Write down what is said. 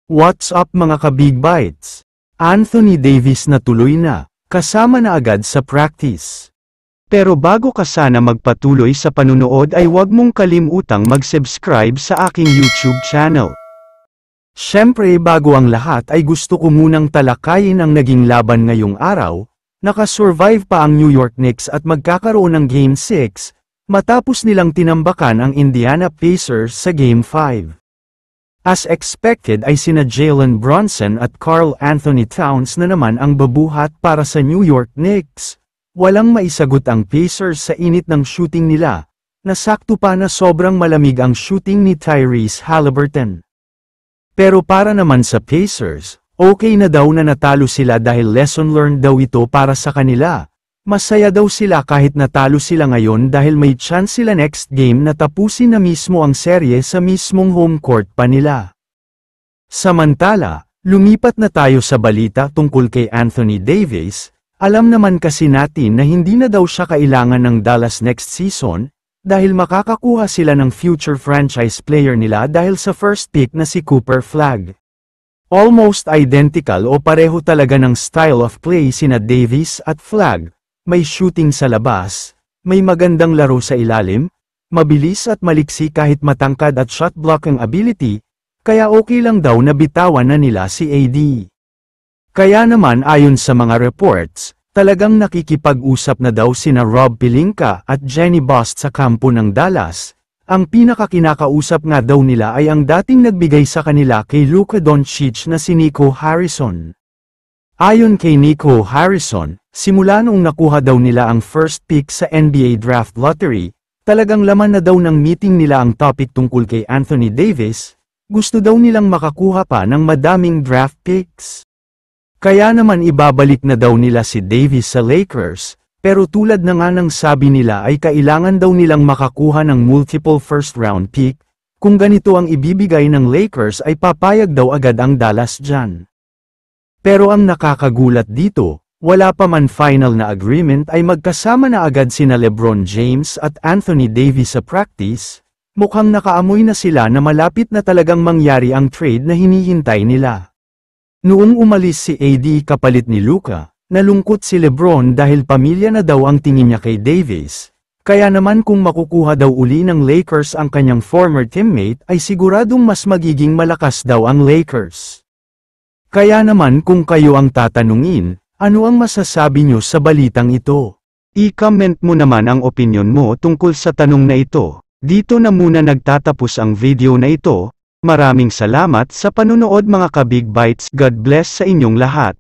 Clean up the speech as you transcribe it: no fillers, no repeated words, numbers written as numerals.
What's up mga ka-Big Bites? Anthony Davis na tuloy na, kasama na agad sa practice. Pero bago ka sana magpatuloy sa panunood ay huwag mong kalimutang mag-subscribe sa aking YouTube channel. Syempre bago ang lahat ay gusto ko munang talakayin ang naging laban ngayong araw, nakasurvive pa ang New York Knicks at magkakaroon ng Game 6, matapos nilang tinambakan ang Indiana Pacers sa Game 5. As expected ay sina Jalen Brunson at Karl Anthony Towns na naman ang babuhat para sa New York Knicks. Walang maisagot ang Pacers sa init ng shooting nila, nasakto pa na sobrang malamig ang shooting ni Tyrese Haliburton. Pero para naman sa Pacers, okay na daw na natalo sila dahil lesson learned daw ito para sa kanila. Masaya daw sila kahit natalo sila ngayon dahil may chance sila next game na tapusin na mismo ang serye sa mismong home court pa nila. Samantala, lumipat na tayo sa balita tungkol kay Anthony Davis. Alam naman kasi natin na hindi na daw siya kailangan ng Dallas next season, dahil makakakuha sila ng future franchise player nila dahil sa first pick na si Cooper Flagg. Almost identical o pareho talaga ng style of play sina Davis at Flagg. May shooting sa labas, may magandang laro sa ilalim, mabilis at maliksi kahit matangkad at shot blocking ability, kaya okay lang daw na bitawan na nila si AD. Kaya naman ayon sa mga reports, talagang nakikipag-usap na daw sina Rob Pelinka at Jenny Bust sa kampo ng Dallas. Ang pinakakinakausap nga daw nila ay ang dating nagbigay sa kanila kay Luka Doncic na si Nico Harrison. Ayon kay Nico Harrison, simula noong nakuha daw nila ang first pick sa NBA Draft Lottery, talagang laman na daw ng meeting nila ang topic tungkol kay Anthony Davis, gusto daw nilang makakuha pa ng madaming draft picks. Kaya naman ibabalik na daw nila si Davis sa Lakers, pero tulad na nga ng sabi nila ay kailangan daw nilang makakuha ng multiple first round pick, kung ganito ang ibibigay ng Lakers ay papayag daw agad ang Dallas dyan. Pero ang nakakagulat dito, wala pa man final na agreement ay magkasama na agad sina LeBron James at Anthony Davis sa practice, mukhang nakaamoy na sila na malapit na talagang mangyari ang trade na hinihintay nila. Noong umalis si AD kapalit ni Luka, nalungkot si LeBron dahil pamilya na daw ang tingin niya kay Davis, kaya naman kung makukuha daw uli ng Lakers ang kanyang former teammate ay siguradong mas magiging malakas daw ang Lakers. Kaya naman kung kayo ang tatanungin, ano ang masasabi nyo sa balitang ito? I-comment mo naman ang opinion mo tungkol sa tanong na ito. Dito na muna nagtatapos ang video na ito. Maraming salamat sa panunood mga ka-Big Bites. God bless sa inyong lahat.